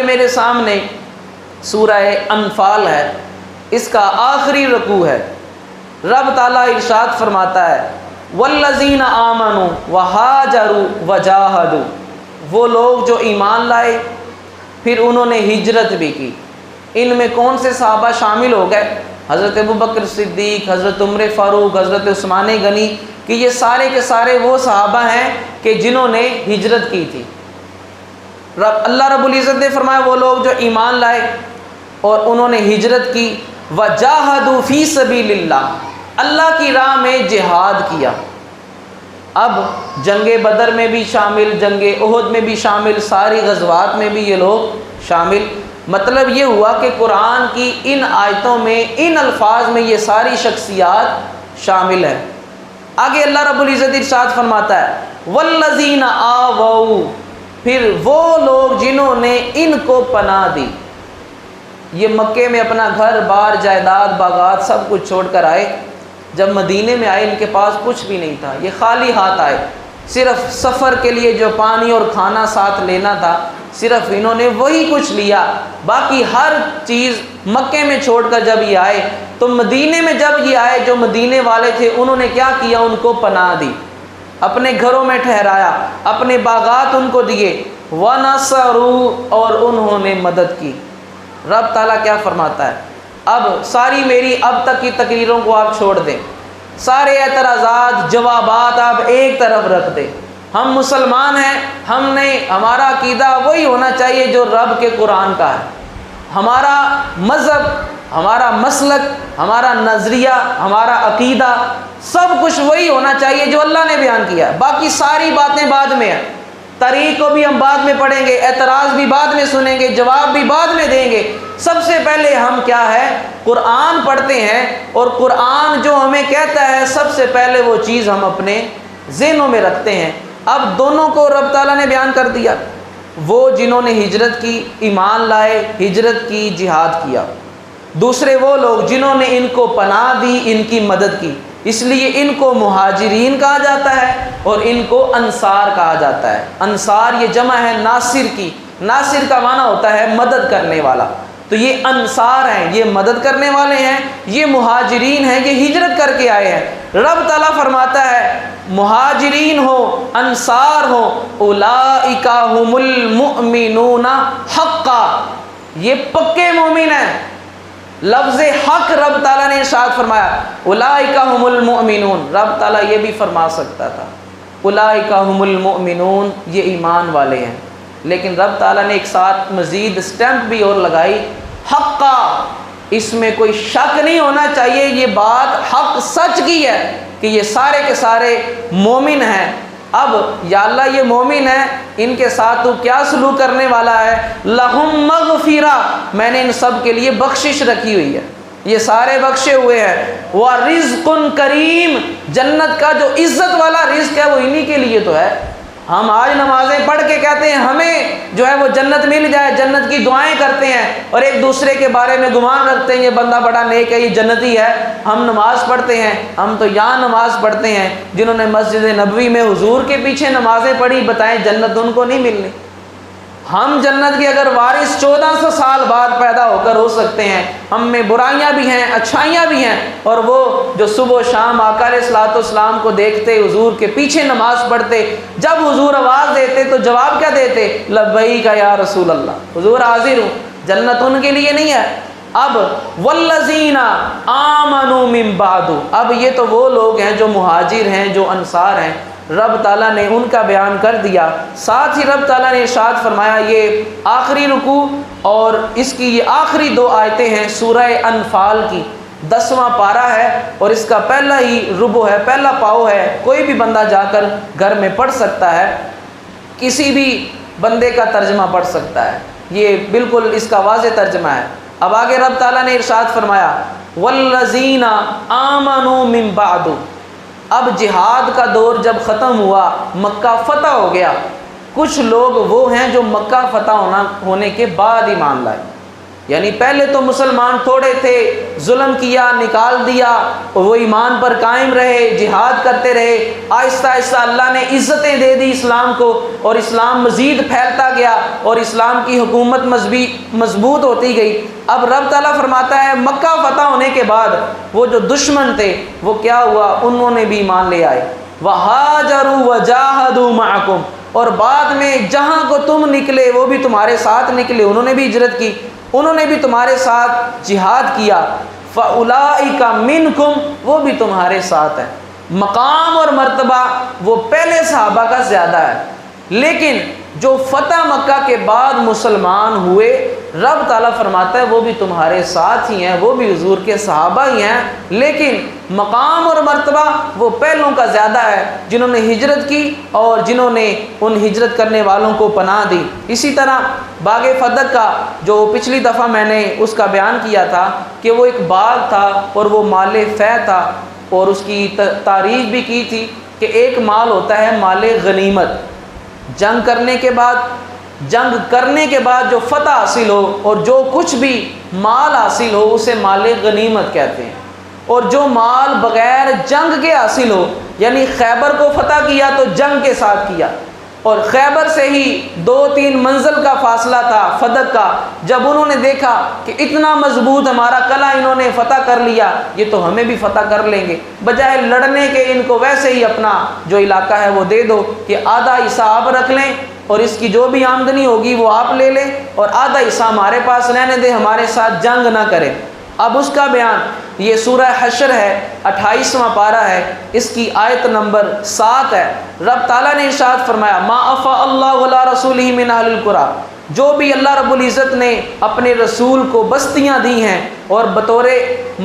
میرے سامنے سورہ انفال ہے، اس کا آخری رکوع ہے۔ رب تعالیٰ ارشاد فرماتا ہے والذین آمنوا وہاجروا وجاہدوا، وہ لوگ جو ایمان لائے پھر انہوں نے ہجرت بھی کی۔ ان میں کون سے صحابہ شامل ہو گئے؟ حضرت ابوبکر صدیق، حضرت عمر فاروق، حضرت عثمان غنی، کہ یہ سارے کے سارے وہ صحابہ ہیں کہ جنہوں نے ہجرت کی تھی۔ اللہ رب العزت نے فرمایا وہ لوگ جو ایمان لائے اور انہوں نے ہجرت کی، وجاہدوا فی سبیل اللہ، اللہ کی راہ میں جہاد کیا۔ اب جنگ بدر میں بھی شامل، جنگ احد میں بھی شامل، ساری غزوات میں بھی یہ لوگ شامل۔ مطلب یہ ہوا کہ قرآن کی ان آیتوں میں، ان الفاظ میں یہ ساری شخصیات شامل ہیں۔ آگے اللہ رب العزت ارشاد فرماتا ہے والذین آووا، پھر وہ لوگ جنہوں نے ان کو پناہ دی۔ یہ مکے میں اپنا گھر بار جائیداد باغات سب کچھ چھوڑ کر آئے، جب مدینے میں آئے ان کے پاس کچھ بھی نہیں تھا، یہ خالی ہاتھ آئے۔ صرف سفر کے لیے جو پانی اور کھانا ساتھ لینا تھا صرف انہوں نے وہی کچھ لیا، باقی ہر چیز مکے میں چھوڑ کر جب یہ آئے تو مدینے میں جب یہ آئے جو مدینے والے تھے انہوں نے کیا کیا؟ ان کو پناہ دی، اپنے گھروں میں ٹھہرایا، اپنے باغات ان کو دیے، وَنَصَرُوا، اور انہوں نے مدد کی۔ رب تعالیٰ کیا فرماتا ہے؟ اب ساری میری اب تک کی تقریروں کو آپ چھوڑ دیں، سارے اعتراضات جوابات آپ ایک طرف رکھ دیں۔ ہم مسلمان ہیں، ہمارا عقیدہ وہی ہونا چاہیے جو رب کے قرآن کا ہے۔ ہمارا مذہب، ہمارا مسلک، ہمارا نظریہ، ہمارا عقیدہ سب کچھ وہی ہونا چاہیے جو اللہ نے بیان کیا ہے۔ باقی ساری باتیں بعد میں ہیں، طریق کو بھی ہم بعد میں پڑھیں گے، اعتراض بھی بعد میں سنیں گے، جواب بھی بعد میں دیں گے۔ سب سے پہلے ہم کیا ہے؟ قرآن پڑھتے ہیں، اور قرآن جو ہمیں کہتا ہے سب سے پہلے وہ چیز ہم اپنے ذہنوں میں رکھتے ہیں۔ اب دونوں کو رب تعالیٰ نے بیان کر دیا، وہ جنہوں نے ہجرت کی، ایمان لائے، ہجرت کی، جہاد کیا۔ دوسرے وہ لوگ جنہوں نے ان کو پناہ دی، ان کی مدد کی، اس لیے ان کو مہاجرین کہا جاتا ہے اور ان کو انصار کہا جاتا ہے۔ انصار یہ جمع ہے ناصر کی، ناصر کا معنی ہوتا ہے مدد کرنے والا، تو یہ انصار ہیں، یہ مدد کرنے والے ہیں، یہ مہاجرین ہیں، یہ ہجرت کر کے آئے ہیں۔ رب تعالیٰ فرماتا ہے مہاجرین ہو، انصار ہو، اولئک ھم المؤمنون حقا، یہ پکے مومن ہیں۔ لفظ حق رب تعالیٰ نے ارشاد فرمایا اولئک ھم المؤمنون، رب تعالیٰ یہ بھی فرما سکتا تھا اولئک ھم المؤمنون، یہ ایمان والے ہیں، لیکن رب تعالیٰ نے ایک ساتھ مزید اسٹیمپ بھی اور لگائی، حقا، اس میں کوئی شک نہیں ہونا چاہیے، یہ بات حق سچ کی ہے کہ یہ سارے کے سارے مومن ہیں۔ اب یا اللہ یہ مومن ہیں، ان کے ساتھ تو کیا سلوک کرنے والا ہے؟ لہم مغفرہ، میں نے ان سب کے لیے بخشش رکھی ہوئی ہے، یہ سارے بخشے ہوئے ہیں۔ ورزق کریم، جنت کا جو عزت والا رزق ہے وہ انہی کے لیے تو ہے۔ ہم آج نمازیں پڑھ کے کہتے ہیں ہمیں جو ہے وہ جنت مل جائے، جنت کی دعائیں کرتے ہیں اور ایک دوسرے کے بارے میں گمان رکھتے ہیں یہ بندہ بڑا نیک ہے، یہ جنتی ہے۔ ہم نماز پڑھتے ہیں، ہم تو یہاں نماز پڑھتے ہیں، جنہوں نے مسجد نبوی میں حضور کے پیچھے نمازیں پڑھی، بتائیں جنت ان کو نہیں ملنی؟ ہم جنت کے اگر وارث 1400 سال بعد پیدا ہو کر ہو سکتے ہیں، ہم میں برائیاں بھی ہیں، اچھائیاں بھی ہیں، اور وہ جو صبح و شام آقا علیہ الصلوۃ والسلام کو دیکھتے، حضور کے پیچھے نماز پڑھتے، جب حضور آواز دیتے تو جواب کیا دیتے؟ لبیک یا رسول اللہ، حضور حاضر ہوں۔ جنت ان کے لیے نہیں ہے۔ اب والذین آمنوا من بعد، اب یہ تو وہ لوگ ہیں جو مہاجر ہیں، جو انصار ہیں، رب تعالیٰ نے ان کا بیان کر دیا۔ ساتھ ہی رب تعالیٰ نے ارشاد فرمایا، یہ آخری رکوع اور اس کی یہ آخری 2 آیتیں ہیں سورہ انفال کی، 10واں پارہ ہے اور اس کا پہلا ہی ربع ہے، پہلا پاؤ ہے، کوئی بھی بندہ جا کر گھر میں پڑھ سکتا ہے، کسی بھی بندے کا ترجمہ پڑھ سکتا ہے، یہ بالکل اس کا واضح ترجمہ ہے۔ اب آگے رب تعالیٰ نے ارشاد فرمایا والذین آمنوا من بعد، اب جہاد کا دور جب ختم ہوا، مکہ فتح ہو گیا، کچھ لوگ وہ ہیں جو مکہ فتح ہونے کے بعد ایمان لائے، یعنی پہلے تو مسلمان تھوڑے تھے، ظلم کیا، نکال دیا، اور وہ ایمان پر قائم رہے، جہاد کرتے رہے، آہستہ آہستہ اللہ نے عزتیں دے دی اسلام کو، اور اسلام مزید پھیلتا گیا اور اسلام کی حکومت مضبوط ہوتی گئی۔ اب رب تعالیٰ فرماتا ہے مکہ فتح ہونے کے بعد وہ جو دشمن تھے وہ کیا ہوا، انہوں نے بھی ایمان لے آئے۔ وَهَاجَرُوا وَجَاهَدُوا مَعَكُمْ، اور بعد میں جہاں کو تم نکلے وہ بھی تمہارے ساتھ نکلے، انہوں نے بھی ہجرت کی، انہوں نے بھی تمہارے ساتھ جہاد کیا۔ فَأُولَئِكَ مِنْكُمْ، وہ بھی تمہارے ساتھ ہیں۔ مقام اور مرتبہ وہ پہلے صحابہ کا زیادہ ہے، لیکن جو فتح مکہ کے بعد مسلمان ہوئے، رب تعالیٰ فرماتا ہے وہ بھی تمہارے ساتھ ہی ہیں، وہ بھی حضور کے صحابہ ہی ہیں، لیکن مقام اور مرتبہ وہ پہلوں کا زیادہ ہے جنہوں نے ہجرت کی اور جنہوں نے ان ہجرت کرنے والوں کو پناہ دی۔ اسی طرح باغ فتح کا جو پچھلی دفعہ میں نے اس کا بیان کیا تھا کہ وہ ایک باغ تھا اور وہ مال فیح تھا، اور اس کی تعریف بھی کی تھی کہ ایک مال ہوتا ہے مال غنیمت، جنگ کرنے کے بعد جو فتح حاصل ہو اور جو کچھ بھی مال حاصل ہو اسے مال غنیمت کہتے ہیں، اور جو مال بغیر جنگ کے حاصل ہو، یعنی خیبر کو فتح کیا تو جنگ کے ساتھ کیا، اور خیبر سے ہی 2-3 منزل کا فاصلہ تھا فتح کا، جب انہوں نے دیکھا کہ اتنا مضبوط ہمارا قلعہ انہوں نے فتح کر لیا، یہ تو ہمیں بھی فتح کر لیں گے، بجائے لڑنے کے ان کو ویسے ہی اپنا جو علاقہ ہے وہ دے دو کہ آدھا حصہ آپ رکھ لیں اور اس کی جو بھی آمدنی ہوگی وہ آپ لے لیں، اور آدھا حصہ ہمارے پاس رہنے دیں، ہمارے ساتھ جنگ نہ کریں۔ اب اس کا بیان یہ سورہ حشر ہے، 28واں پارہ ہے، اس کی آیت نمبر 7 ہے۔ رب تعالیٰ نے ارشاد فرمایا ما افاء اللہ علی رسولہ من اہل القریٰ، جو بھی اللہ رب العزت نے اپنے رسول کو بستیاں دی ہیں اور بطور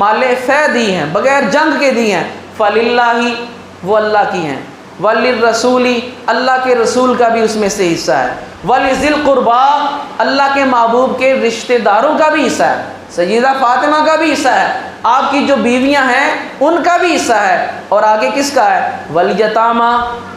مال فیح دی ہیں، بغیر جنگ کے دی ہیں، فللہ، وہ اللہ کی ہیں، وللرسول، اللہ کے رسول کا بھی اس میں سے حصہ ہے، ولذی القربیٰ، اللہ کے محبوب کے رشتہ داروں کا بھی حصہ ہے، سیدہ فاطمہ کا بھی حصہ ہے، آپ کی جو بیویاں ہیں ان کا بھی حصہ ہے، اور آگے کس کا ہے، والیتامى،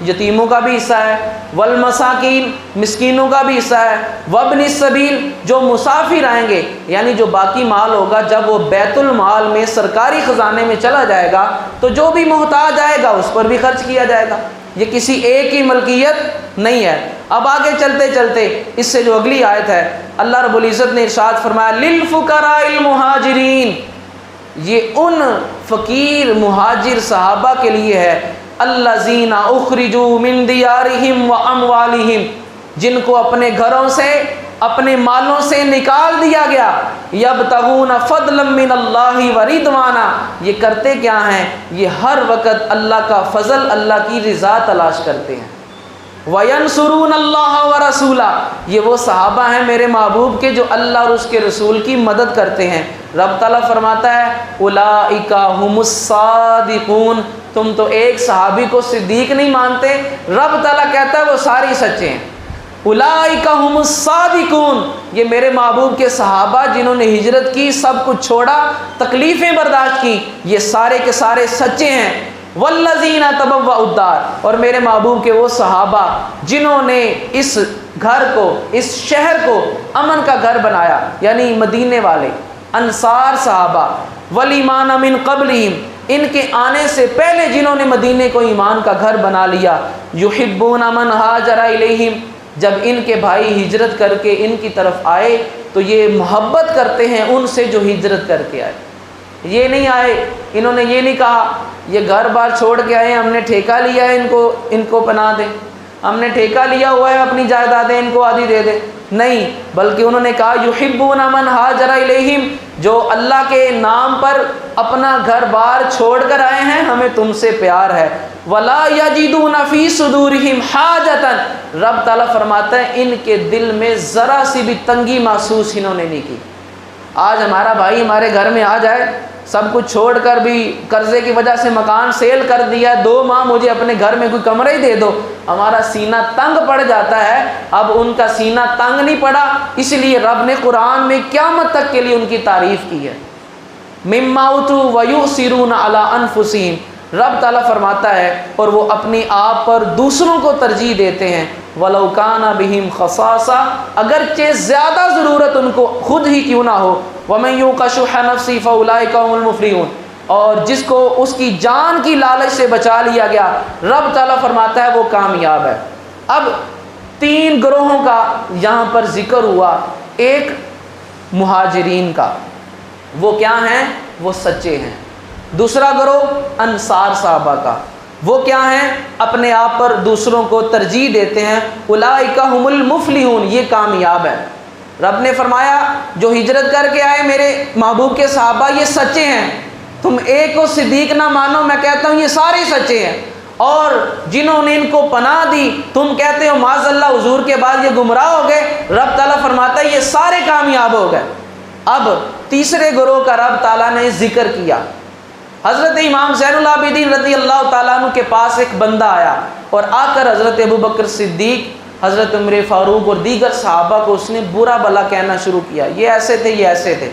یتیموں کا بھی حصہ ہے، والمساکین، مسکینوں کا بھی حصہ ہے، وابن السبیل، جو مسافر آئیں گے، یعنی جو باقی مال ہوگا جب وہ بیت المال میں سرکاری خزانے میں چلا جائے گا تو جو بھی محتاج آئے گا اس پر بھی خرچ کیا جائے گا، یہ کسی ایک ہی ملکیت نہیں ہے۔ اب آگے چلتے چلتے اس سے جو اگلی آیت ہے، اللہ رب العزت نے ارشاد فرمایا للفقراء المہاجرین، یہ ان فقیر مہاجر صحابہ کے لیے ہے، الذین اخرجوا من دیارہم واموالہم، جن کو اپنے گھروں سے اپنے مالوں سے نکال دیا گیا، یبتغون فضلا من اللہ ورضوانا، یہ کرتے کیا ہیں، یہ ہر وقت اللہ کا فضل، اللہ کی رضا تلاش کرتے ہیں، وینصرون اللہ ورسولہ، یہ وہ صحابہ ہیں میرے محبوب کے جو اللہ اور اس کے رسول کی مدد کرتے ہیں۔ رب تعالیٰ فرماتا ہے اولئک ھم الصادقون، تم تو ایک صحابی کو صدیق نہیں مانتے، رب تعالیٰ کہتا ہے وہ سارے سچے ہیں۔ اولئک ھم الصادقون، یہ میرے محبوب کے صحابہ جنہوں نے ہجرت کی، سب کچھ چھوڑا، تکلیفیں برداشت کی، یہ سارے کے سارے سچے ہیں۔ والذین تبوأوا الدار، اور میرے محبوب کے وہ صحابہ جنہوں نے اس گھر کو، اس شہر کو امن کا گھر بنایا، یعنی مدینے والے انصار صحابہ، والایمان من قبلہم، ان کے آنے سے پہلے جنہوں نے مدینے کو ایمان کا گھر بنا لیا، یحبون من ہاجر الیہم، جب ان کے بھائی ہجرت کر کے ان کی طرف آئے تو یہ محبت کرتے ہیں ان سے جو ہجرت کر کے آئے، یہ نہیں آئے انہوں نے یہ نہیں کہا یہ گھر بار چھوڑ کے آئے، ہم نے ٹھیکہ لیا ہے ان کو پناہ دیں، ہم نے ٹھیکہ لیا ہوا ہے اپنی جائیدادیں ان کو آدھی دے دیں، نہیں، بلکہ انہوں نے کہا یحبون من ہاجر الیہم، جو اللہ کے نام پر اپنا گھر بار چھوڑ کر آئے ہیں، ہمیں تم سے پیار ہے۔ ولا یجدون فی صدورہم حاجۃ، رب تعالیٰ فرماتا ہے ان کے دل میں ذرا سی بھی تنگی محسوس انہوں نے نہیں کی۔ آج ہمارا بھائی ہمارے گھر میں آ جائے، سب کچھ چھوڑ کر بھی قرضے کی وجہ سے مکان سیل کر دیا، 2 ماہ مجھے اپنے گھر میں کوئی کمرہ ہی دے دو، ہمارا سینہ تنگ پڑ جاتا ہے۔ اب ان کا سینہ تنگ نہیں پڑا، اس لیے رب نے قرآن میں قیامت تک کے لیے ان کی تعریف کی ہے۔ مما اوتوا ویؤثرون علی انفسہم، رب تعالیٰ فرماتا ہے اور وہ اپنے آپ پر دوسروں کو ترجیح دیتے ہیں، وَلَوْ كَانَ بِهِمْ خَصَاصَةٌ، اگرچہ زیادہ ضرورت ان کو خود ہی کیوں نہ ہو، وَمَن يُوقَ شُحَّ نَفْسِهِ فَأُولَٰئِكَ هُمُ الْمُفْلِحُونَ، اور جس کو اس کی جان کی لالچ سے بچا لیا گیا، رب تعالیٰ فرماتا ہے وہ کامیاب ہے۔ اب 3 گروہوں کا یہاں پر ذکر ہوا، ایک مہاجرین کا، وہ کیا ہیں؟ وہ سچے ہیں۔ دوسرا گروہ انصار صحابہ کا، وہ کیا ہیں؟ اپنے آپ پر دوسروں کو ترجیح دیتے ہیں، اولئک هم المفلحون، یہ کامیاب ہے۔ رب نے فرمایا جو ہجرت کر کے آئے میرے محبوب کے صحابہ یہ سچے ہیں، تم ایک کو صدیق نہ مانو، میں کہتا ہوں یہ سارے سچے ہیں، اور جنہوں نے ان کو پناہ دی تم کہتے ہو معاذ اللہ حضور کے بعد یہ گمراہ ہو گئے، رب تعالیٰ فرماتا ہے یہ سارے کامیاب ہو گئے۔ اب تیسرے گروہ کا رب تعالیٰ نے ذکر کیا۔ حضرت امام زین العابدین رضی اللہ تعالیٰ عنہ کے پاس ایک بندہ آیا اور آ کر حضرت ابوبکر صدیق، حضرت عمر فاروق اور دیگر صحابہ کو اس نے برا بھلا کہنا شروع کیا، یہ ایسے تھے، یہ ایسے تھے۔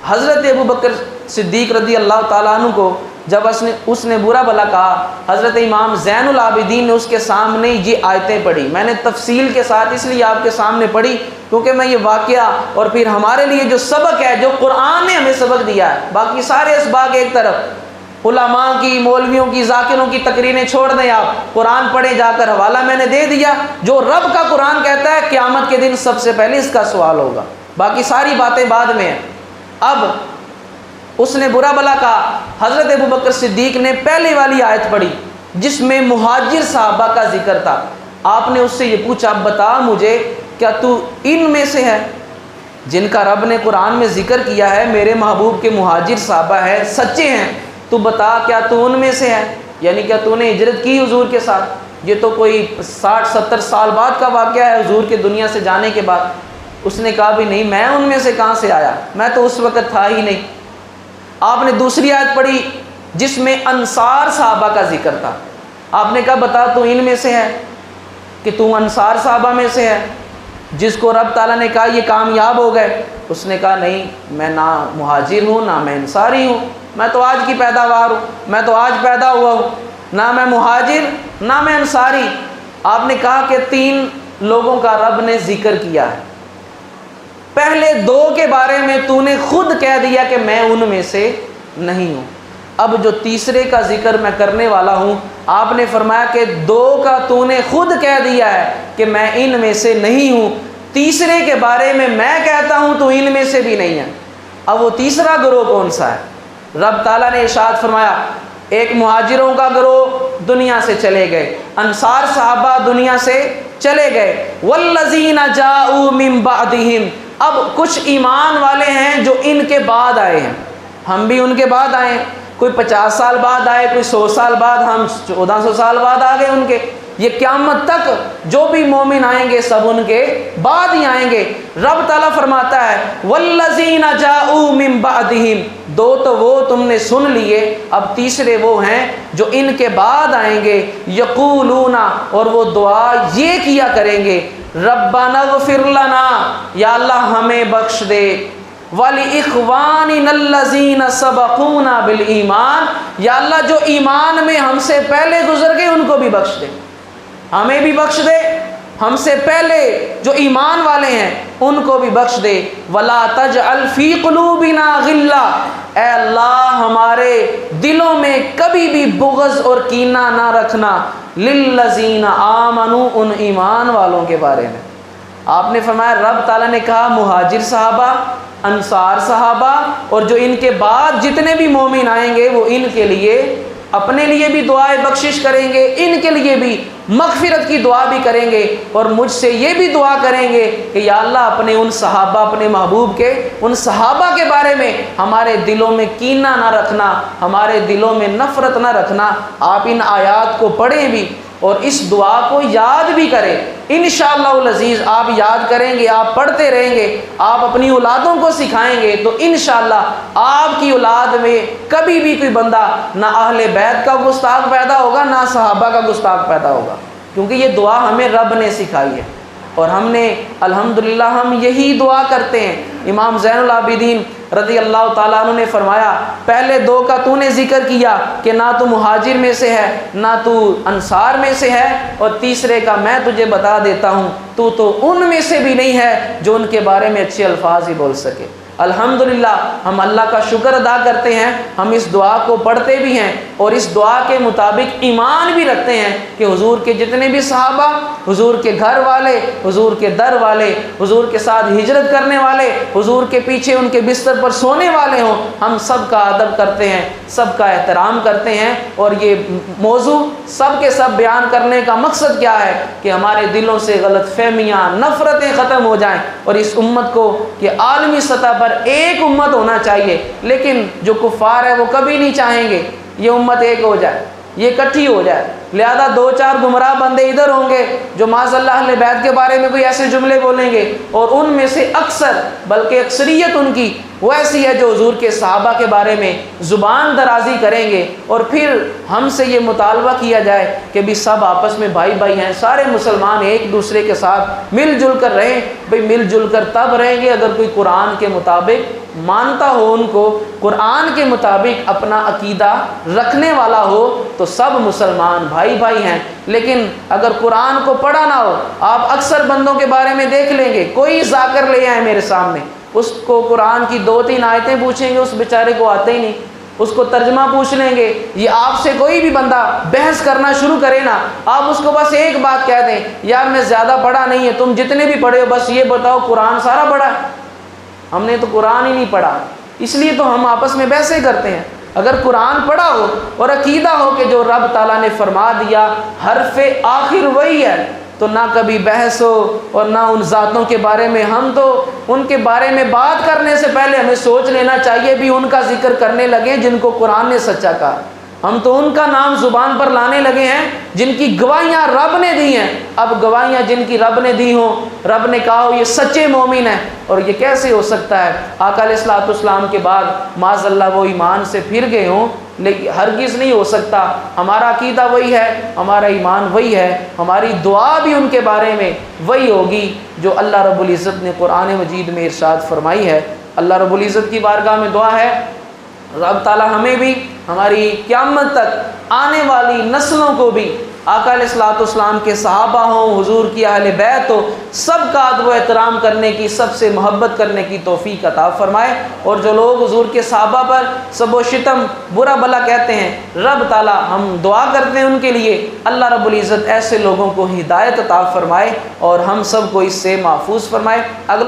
حضرت ابوبکر صدیق رضی اللہ تعالیٰ عنہ کو جب اس نے برا بھلا کہا، حضرت امام زین العابدین نے اس کے سامنے یہ آیتیں پڑھی۔ میں نے تفصیل کے ساتھ اس لیے آپ کے سامنے پڑھی کیونکہ میں یہ واقعہ اور پھر ہمارے لیے جو سبق ہے، جو قرآن نے ہمیں سبق دیا ہے، باقی سارے اسباق ایک طرف، علماء کی، مولویوں کی، ذاکروں کی تقریریں چھوڑ دیں، آپ قرآن پڑھیں جا کر، حوالہ میں نے دے دیا۔ جو رب کا قرآن کہتا ہے قیامت کے دن سب سے پہلے اس کا سوال ہوگا، باقی ساری باتیں بعد میں ہیں۔ اب اس نے برا بھلا کہا، حضرت ابوبکر صدیق نے پہلی والی آیت پڑھی جس میں مہاجر صحابہ کا ذکر تھا۔ آپ نے اس سے یہ پوچھا، بتا مجھے کیا تو ان میں سے ہے جن کا رب نے قرآن میں ذکر کیا ہے میرے محبوب کے مہاجر صحابہ ہیں، سچے ہیں، تو بتا کیا تو ان میں سے ہے؟ یعنی کیا تو نے ہجرت کی حضور کے ساتھ؟ یہ تو کوئی 60-70 سال بعد کا واقعہ ہے حضور کے دنیا سے جانے کے بعد۔ اس نے کہا بھی نہیں، میں ان میں سے کہاں سے آیا، میں تو اس وقت تھا ہی نہیں۔ آپ نے دوسری آیت پڑھی جس میں انصار صحابہ کا ذکر تھا۔ آپ نے کہا بتا تو ان میں سے ہے کہ تو انصار صحابہ میں سے ہے جس کو رب تعالیٰ نے کہا یہ کامیاب ہو گئے؟ اس نے کہا نہیں، میں نہ مہاجر ہوں نہ میں انصاری ہوں، میں تو آج کی پیداوار ہوں، میں تو آج پیدا ہوا ہوں، نہ میں مہاجر نہ میں انصاری۔ آپ نے کہا کہ 3 لوگوں کا رب نے ذکر کیا ہے، پہلے 2 کے بارے میں تو نے خود کہہ دیا کہ میں ان میں سے نہیں ہوں، اب جو تیسرے کا ذکر میں کرنے والا ہوں آپ نے فرمایا کہ 2 کا تو نے خود کہہ دیا ہے کہ میں ان میں سے نہیں ہوں، تیسرے کے بارے میں کہتا ہوں تو ان میں سے بھی نہیں ہے۔ اب وہ تیسرا گروہ کون سا ہے؟ رب تعالیٰ نے ارشاد فرمایا ایک مہاجروں کا گروہ دنیا سے چلے گئے، انصار صحابہ دنیا سے چلے گئے، والذین جاؤوا من بعدہم، اب کچھ ایمان والے ہیں جو ان کے بعد آئے ہیں، ہم بھی ان کے بعد آئے ہیں، کوئی 50 سال بعد آئے، کوئی 100 سال بعد، ہم 1400 سال بعد آ گئے ان کے۔ یہ قیامت تک جو بھی مومن آئیں گے سب ان کے بعد ہی آئیں گے۔ رب تعالیٰ فرماتا ہے والذین جاؤوا من بعدہم، 2 تو وہ تم نے سن لیے، اب تیسرے وہ ہیں جو ان کے بعد آئیں گے، یقولون، اور وہ دعا یہ کیا کریں گے، ربنا اغفر لنا، یا اللہ ہمیں بخش دے، وَلِإِخْوَانِنَا الَّذِينَ سَبَقُونَا بِالْإِيمَانِ، یا اللہ جو ایمان میں ہم سے پہلے گزر گئے ان کو بھی بخش دے، ہمیں بھی بخش دے، ہم سے پہلے جو ایمان والے ہیں ان کو بھی بخش دے، وَلَا تَجْعَلْ فِي قُلُوبِنَا غِلًّا، اے اللہ ہمارے دلوں میں کبھی بھی بغض اور کینہ نہ رکھنا، لِلَّذِينَ آمَنُوا، ان ایمان والوں کے بارے میں۔ آپ نے فرمایا رب تعالیٰ نے کہا مہاجر صحابہ، انصار صحابہ، اور جو ان کے بعد جتنے بھی مومن آئیں گے وہ ان کے لیے اپنے لیے بھی دعائے بخشش کریں گے، ان کے لیے بھی مغفرت کی دعا بھی کریں گے، اور مجھ سے یہ بھی دعا کریں گے کہ یا اللہ اپنے ان صحابہ، اپنے محبوب کے ان صحابہ کے بارے میں ہمارے دلوں میں کینہ نہ رکھنا، ہمارے دلوں میں نفرت نہ رکھنا۔ آپ ان آیات کو پڑھیں بھی اور اس دعا کو یاد بھی کریں، انشاءاللہ العزیز آپ یاد کریں گے، آپ پڑھتے رہیں گے، آپ اپنی اولادوں کو سکھائیں گے تو انشاءاللہ آپ کی اولاد میں کبھی بھی کوئی بندہ نہ اہل بیت کا گستاخ پیدا ہوگا نہ صحابہ کا گستاخ پیدا ہوگا، کیونکہ یہ دعا ہمیں رب نے سکھائی ہے۔ اور ہم نے الحمدللہ ہم یہی دعا کرتے ہیں۔ امام زین العابدین رضی اللہ تعالیٰ عنہ نے فرمایا پہلے دو کا تو نے ذکر کیا کہ نہ تو مہاجر میں سے ہے نہ تو انصار میں سے ہے، اور تیسرے کا میں تجھے بتا دیتا ہوں تو ان میں سے بھی نہیں ہے جو ان کے بارے میں اچھے الفاظ ہی بول سکے۔ الحمدللہ ہم اللہ کا شکر ادا کرتے ہیں، ہم اس دعا کو پڑھتے بھی ہیں اور اس دعا کے مطابق ایمان بھی رکھتے ہیں کہ حضور کے جتنے بھی صحابہ، حضور کے گھر والے، حضور کے در والے، حضور کے ساتھ ہجرت کرنے والے، حضور کے پیچھے ان کے بستر پر سونے والے ہوں، ہم سب کا ادب کرتے ہیں، سب کا احترام کرتے ہیں۔ اور یہ موضوع سب کے سب بیان کرنے کا مقصد کیا ہے کہ ہمارے دلوں سے غلط فہمیاں، نفرتیں ختم ہو جائیں، اور اس امت کو کہ عالمی سطح پر ایک امت ہونا چاہیے، لیکن جو کفار ہے وہ کبھی نہیں چاہیں گے یہ امت ایک ہو جائے، یہ اکٹھی ہو جائے۔ لہذا دو چار گمراہ بندے ادھر ہوں گے جو معاذ اللہ اہل بیت کے بارے میں کوئی ایسے جملے بولیں گے، اور ان میں سے اکثر بلکہ اکثریت ان کی وہ ایسی ہے جو حضور کے صحابہ کے بارے میں زبان درازی کریں گے، اور پھر ہم سے یہ مطالبہ کیا جائے کہ بھی سب آپس میں بھائی بھائی ہیں، سارے مسلمان ایک دوسرے کے ساتھ مل جل کر رہیں۔ بھئی مل جل کر تب رہیں گے اگر کوئی قرآن کے مطابق مانتا ہو، ان کو قرآن کے مطابق اپنا عقیدہ رکھنے والا ہو، تو سب مسلمان بھائی بھائی ہیں۔ لیکن اگر قرآن کو پڑھا نہ ہو، آپ اکثر بندوں کے بارے میں دیکھ لیں گے، کوئی ذاکر لے آئے میرے سامنے، اس کو قرآن کی 2-3 آیتیں پوچھیں گے، اس بیچارے کو آتے ہی نہیں، اس کو ترجمہ پوچھ لیں گے۔ یہ آپ سے کوئی بھی بندہ بحث کرنا شروع کرے نا، آپ اس کو بس ایک بات کہہ دیں، یار میں زیادہ پڑھا نہیں ہے، تم جتنے بھی پڑھے ہو بس یہ بتاؤ قرآن سارا پڑھا ہے؟ ہم نے تو قرآن ہی نہیں پڑھا، اس لیے تو ہم آپس میں بحثیں کرتے ہیں۔ اگر قرآن پڑھا ہو اور عقیدہ ہو کہ جو رب تعالیٰ نے فرما دیا حرف آخر وہی ہے، تو نہ کبھی بحث ہو، اور نہ ان ذاتوں کے بارے میں ہم تو ان کے بارے میں بات کرنے سے پہلے ہمیں سوچ لینا چاہیے بھی ان کا ذکر کرنے لگے جن کو قرآن نے سچا کہا۔ ہم تو ان کا نام زبان پر لانے لگے ہیں جن کی گواہیاں رب نے دی ہیں۔ اب گواہیاں جن کی رب نے دی ہوں، رب نے کہا ہو یہ سچے مومن ہیں، اور یہ کیسے ہو سکتا ہے؟ آقا علیہ الصلوۃ والسلام کے بعد معاذ اللہ وہ ایمان سے پھر گئے ہوں، لیکن ہرگز نہیں ہو سکتا۔ ہمارا عقیدہ وہی ہے، ہمارا ایمان وہی ہے، ہماری دعا بھی ان کے بارے میں وہی ہوگی جو اللہ رب العزت نے قرآن مجید میں ارشاد فرمائی ہے۔ اللہ رب العزت کی بارگاہ میں دعا ہے رب تعالی ہمیں بھی، ہماری قیامت تک آنے والی نسلوں کو بھی آقا علیہ الصلوۃ والسلام کے صحابہ ہوں، حضور کی اہل بیت ہو، سب کا ادب و احترام کرنے کی، سب سے محبت کرنے کی توفیق عطا فرمائے۔ اور جو لوگ حضور کے صحابہ پر سب و شتم برا بلا کہتے ہیں، رب تعالی ہم دعا کرتے ہیں ان کے لیے، اللہ رب العزت ایسے لوگوں کو ہدایت عطا فرمائے اور ہم سب کو اس سے محفوظ فرمائے۔ اگلا